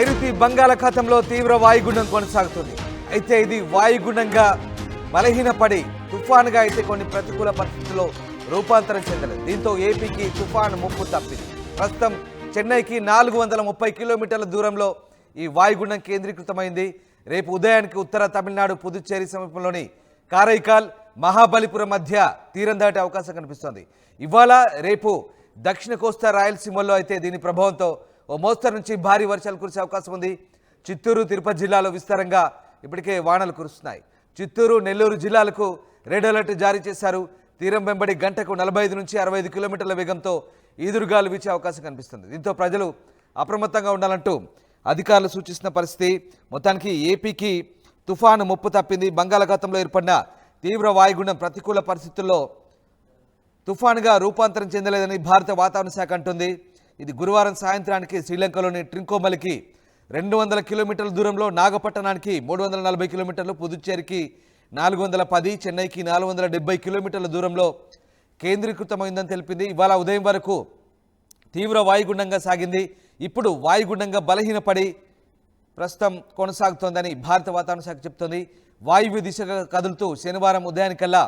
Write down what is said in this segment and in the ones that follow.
నైరుతి బంగాళాఖాతంలో తీవ్ర వాయుగుండం కొనసాగుతుంది. అయితే ఇది వాయుగుండంగా బలహీనపడి తుఫానుగా అయితే కొన్ని ప్రతికూల పరిస్థితుల్లో రూపాంతరం చెందలేదు. దీంతో ఏపీకి తుఫాను ముప్పు తప్పింది. ప్రస్తుతం చెన్నైకి 430 కిలోమీటర్ల దూరంలో ఈ వాయుగుండం కేంద్రీకృతమైంది. రేపు ఉదయానికి ఉత్తర తమిళనాడు పుదుచ్చేరి సమీపంలోని కారైకాల్ మహాబలిపురం మధ్య తీరం దాటే అవకాశం కనిపిస్తోంది. ఇవాళ రేపు దక్షిణ కోస్తా రాయలసీమల్లో అయితే దీని ప్రభావంతో ఓ మోస్తరు నుంచి భారీ వర్షాలు కురిసే అవకాశం ఉంది. చిత్తూరు, తిరుపతి జిల్లాలో విస్తారంగా ఇప్పటికే వానలు కురుస్తున్నాయి. చిత్తూరు, నెల్లూరు జిల్లాలకు రెడ్ అలర్ట్ జారీ చేశారు. తీరం వెంబడి గంటకు 45 నుంచి 65 కిలోమీటర్ల వేగంతో ఈదురుగాలు వీచే అవకాశం కనిపిస్తుంది. దీంతో ప్రజలు అప్రమత్తంగా ఉండాలంటూ అధికారులు సూచిస్తున్న పరిస్థితి. మొత్తానికి ఏపీకి తుఫాను ముప్పు తప్పింది. బంగాళాఖాతంలో ఏర్పడిన తీవ్ర వాయుగుండం ప్రతికూల పరిస్థితుల్లో తుఫానుగా రూపాంతరం చెందలేదని భారత వాతావరణ శాఖ అంటుంది. ఇది గురువారం సాయంత్రానికి శ్రీలంకలోని ట్రింకోమలికి 200 కిలోమీటర్ల దూరంలో, నాగపట్టణానికి 340 కిలోమీటర్లు, పుదుచ్చేరికి 410, చెన్నైకి 470 కిలోమీటర్ల దూరంలో కేంద్రీకృతమైందని తెలిపింది. ఇవాళ ఉదయం వరకు తీవ్ర వాయుగుండంగా సాగింది. ఇప్పుడు వాయుగుండంగా బలహీనపడి ప్రస్తుతం కొనసాగుతోందని భారత వాతావరణ శాఖ చెబుతోంది. వాయువ్య దిశగా కదులుతూ శనివారం ఉదయానికల్లా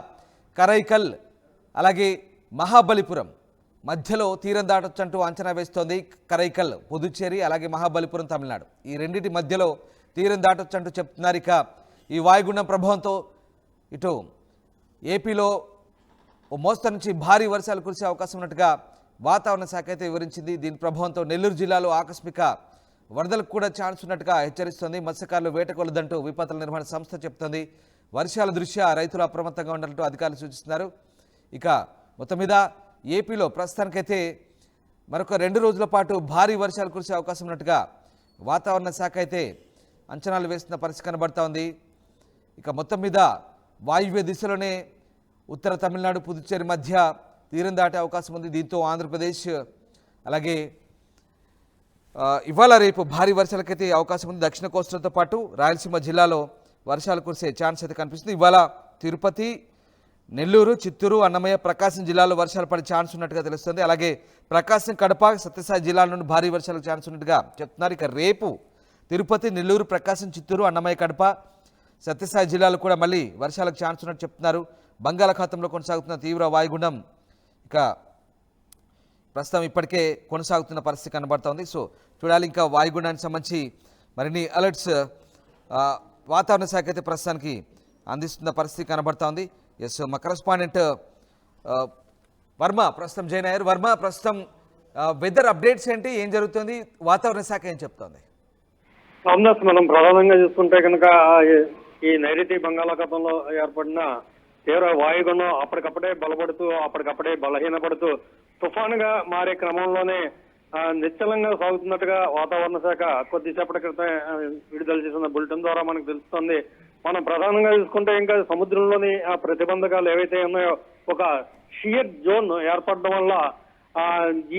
కరైకల్ అలాగే మహాబలిపురం మధ్యలో తీరం దాటొచ్చంటూ అంచనా వేస్తోంది. కరైకల్ పుదుచ్చేరి అలాగే మహాబలిపురం తమిళనాడు, ఈ రెండింటి మధ్యలో తీరం దాటొచ్చంటూ చెప్తున్నారు. ఇక ఈ వాయుగుండం ప్రభావంతో ఇటు ఏపీలో ఓ మోస్తరు నుంచి భారీ వర్షాలు కురిసే అవకాశం ఉన్నట్టుగా వాతావరణ శాఖ అయితే వివరించింది. దీని ప్రభావంతో నెల్లూరు జిల్లాలో ఆకస్మిక వరదలకు కూడా ఛాన్స్ ఉన్నట్టుగా హెచ్చరిస్తోంది. మత్స్యకారులు వేటకొలదంటూ విపత్తుల నిర్వహణ సంస్థ చెప్తోంది. వర్షాల దృష్ట్యా రైతులు అప్రమత్తంగా ఉండాలంటూ అధికారులు సూచిస్తున్నారు. ఇక మొత్తం మీద ఏపీలో ప్రస్తుతానికైతే మరొక 2 రోజుల పాటు భారీ వర్షాలు కురిసే అవకాశం ఉన్నట్టుగా వాతావరణ శాఖ అయితే అంచనాలు వేస్తున్న పరిస్థితి కనబడతా ఉంది. ఇక మొత్తం మీద వాయువ్య దిశలోనే ఉత్తర తమిళనాడు, పుదుచ్చేరి మధ్య తీరం దాటే అవకాశం ఉంది. దీంతో ఆంధ్రప్రదేశ్ అలాగే ఇవాళ రేపు భారీ వర్షాలకైతే అవకాశం ఉంది. దక్షిణ కోస్తాతో పాటు రాయలసీమ జిల్లాలో వర్షాలు కురిసే ఛాన్స్ అయితే కనిపిస్తుంది. ఇవాళ తిరుపతి, నెల్లూరు, చిత్తూరు, అన్నమయ్య, ప్రకాశం జిల్లాలో వర్షాలు పడే ఛాన్స్ ఉన్నట్టుగా తెలుస్తుంది. అలాగే ప్రకాశం, కడప, సత్యసాయి జిల్లాల నుండి భారీ వర్షాలకు ఛాన్స్ ఉన్నట్టుగా చెప్తున్నారు. ఇక రేపు తిరుపతి, నెల్లూరు, ప్రకాశం, చిత్తూరు, అన్నమయ్య, కడప, సత్యసాయి జిల్లాలు కూడా మళ్ళీ వర్షాలకు ఛాన్స్ ఉన్నట్టు చెప్తున్నారు. బంగాళాఖాతంలో కొనసాగుతున్న తీవ్ర వాయుగుండం ఇక ప్రస్తుతం ఇప్పటికే కొనసాగుతున్న పరిస్థితి కనబడుతోంది. సో చూడాలి ఇంకా వాయుగుండానికి సంబంధించి మరిన్ని అలర్ట్స్ వాతావరణ శాఖ అయితే ప్రస్తుతానికి అందిస్తున్న పరిస్థితి కనబడుతోంది. ఎస్, మా కరెస్పాండెంట్ వర్మ ప్రస్తుతం జాయిన్ అయ్యారు. వర్మ, ప్రస్తుతం వెదర్ అప్డేట్స్ ఏంటి, ఏం జరుగుతుంది, వాతావరణ శాఖ ఏం చెప్తోంది? రామ్దాస్, మనం ప్రధానంగా చూసుకుంటే కనుక ఈ నైరుతి బంగాళాఖాతంలో ఏర్పడిన తీవ్ర వాయుగుండం అప్పటికప్పుడే బలపడుతూ అప్పటికప్పుడే బలహీనపడుతూ తుఫానుగా మారే క్రమంలోనే నిశ్చలంగా సాగుతున్నట్టుగా వాతావరణ శాఖ కొద్దిసేపటి క్రితం విడుదల చేసిన బులెటిన్ ద్వారా మనకు తెలుస్తోంది. మనం ప్రధానంగా చూసుకుంటే ఇంకా సముద్రంలోని ఆ ప్రతిబంధకాలు ఏవైతే ఉన్నాయో ఒక షియర్ జోన్ ఏర్పడడం వల్ల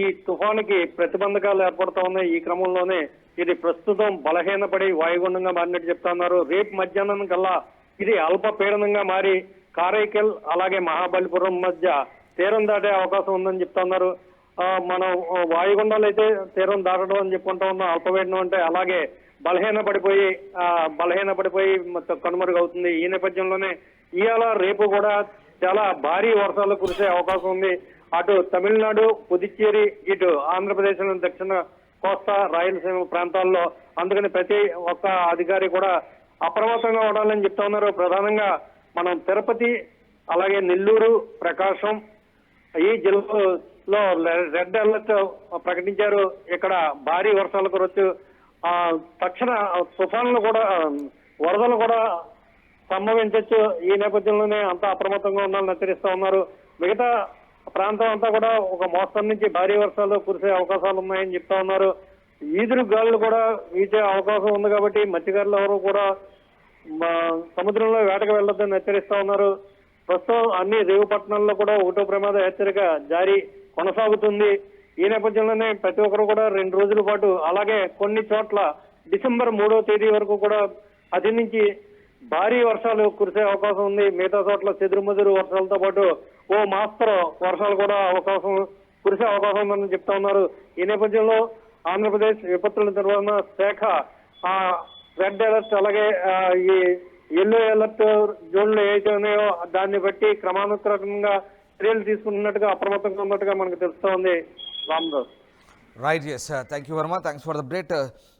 ఈ తుఫానుకి ప్రతిబంధకాలు ఏర్పడుతూ ఉన్నాయి. ఈ క్రమంలోనే ఇది ప్రస్తుతం బలహీనపడి వాయుగుండంగా మారినట్టు చెప్తున్నారు. రేపు మధ్యాహ్నం కల్లా ఇది అల్పపీడనంగా మారి కారైకల్ అలాగే మహాబలిపురం మధ్య తీరం దాటే అవకాశం ఉందని చెప్తున్నారు. మనం వాయుగుండాలు అయితే తీరం దాటడం అని చెప్పుకుంటా ఉన్నాం. అల్పపీడనం అంటే అలాగే బలహీనపడిపోయి మొత్తం కనుమరుగవుతుంది. ఈ నేపథ్యంలోనే ఇవాళ రేపు కూడా చాలా భారీ వర్షాలు కురిసే అవకాశం ఉంది. అటు తమిళనాడు, పుదుచ్చేరి, ఇటు ఆంధ్రప్రదేశ్ దక్షిణ కోస్తా రాయలసీమ ప్రాంతాల్లో. అందుకని ప్రతి ఒక్క అధికారి కూడా అప్రమత్తంగా ఉండాలని చెప్తా ఉన్నారు. ప్రధానంగా మనం తిరుపతి అలాగే నెల్లూరు, ప్రకాశం ఈ జిల్లాలో రెడ్ అలర్ట్ ప్రకటించారు. ఇక్కడ భారీ వర్షాలు కురవచ్చు. తక్షణ తుఫాన్లు కూడా, వరదలు కూడా సంభవించవచ్చు. ఈ నేపథ్యంలోనే అంతా అప్రమత్తంగా ఉండాలని హెచ్చరిస్తా ఉన్నారు. మిగతా ప్రాంతం అంతా కూడా ఒక మోస్తరు నుంచి భారీ వర్షాలు కురిసే అవకాశాలు ఉన్నాయని చెప్తా ఉన్నారు. ఈదురు గాలులు కూడా వీచే అవకాశం ఉంది కాబట్టి మత్స్యకారులు ఎవరు కూడా సముద్రంలో వేటకు వెళ్లొద్దని హెచ్చరిస్తా ఉన్నారు. ప్రస్తుతం అన్ని రేవు పట్టణాల్లో కూడా ఒకటో ప్రమాద హెచ్చరిక జారీ కొనసాగుతుంది. ఈ నేపథ్యంలోనే ప్రతి ఒక్కరు కూడా 2 రోజుల పాటు, అలాగే కొన్ని చోట్ల డిసెంబర్ 3వ తేదీ వరకు కూడా అది నుంచి భారీ వర్షాలు కురిసే అవకాశం ఉంది. మిగతా చోట్ల చెదురుమదురు వర్షాలతో పాటు ఓ మాస్తరు వర్షాలు కూడా కురిసే అవకాశం ఉందని చెప్తా ఉన్నారు. ఈ నేపథ్యంలో ఆంధ్రప్రదేశ్ విపత్తుల నిర్వహణ శాఖ రెడ్ అలర్ట్ అలాగే ఈ ఎల్లో అలర్ట్ జోన్లు ఏవైతే ఉన్నాయో దాన్ని బట్టి క్రమానుక్రమంగా చర్యలు తీసుకుంటున్నట్టుగా అప్రమత్తంగా ఉన్నట్టుగా మనకు తెలుస్తోంది Ramdas. Right, yes, thank you Varma, thanks for the update.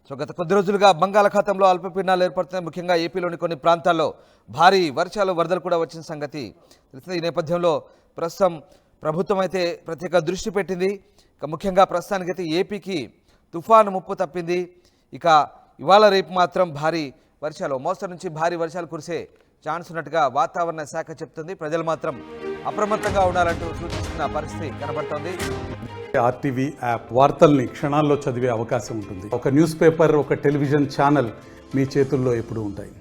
So గత కొద్ది రోజులుగా బంగాళాఖాతంలో అల్పపీడనాలు ఏర్పడుతున్నాయి. ముఖ్యంగా ఏపీలోని కొన్ని ప్రాంతాల్లో భారీ వర్షాలు వరదలు కూడా వచ్చిన సంగతి తెలిసింది. ఈ నేపథ్యంలో ప్రస్తుతం ప్రభుత్వం అయితే ప్రత్యేక దృష్టి పెట్టింది. ఇక ముఖ్యంగా ప్రస్తుతానికైతే ఏపీకి తుఫాను ముప్పు తప్పింది. ఇక ఇవాళ రేపు మాత్రం భారీ వర్షాలు, మోస్తరు నుంచి భారీ వర్షాలు కురిసే ఛాన్స్ ఉన్నట్టుగా వాతావరణ శాఖ చెప్తుంది. ప్రజలు మాత్రం అప్రమత్తంగా ఉండాలంటూ సూచిస్తున్న పరిస్థితి కనబడుతోంది. ఆర్టీవీ యాప్ వార్తల్ని క్షణాల్లో చదివే అవకాశం ఉంటుంది. ఒక న్యూస్ పేపర్, ఒక టెలివిజన్ ఛానల్ మీ చేతుల్లో ఎప్పుడూ ఉంటాయి.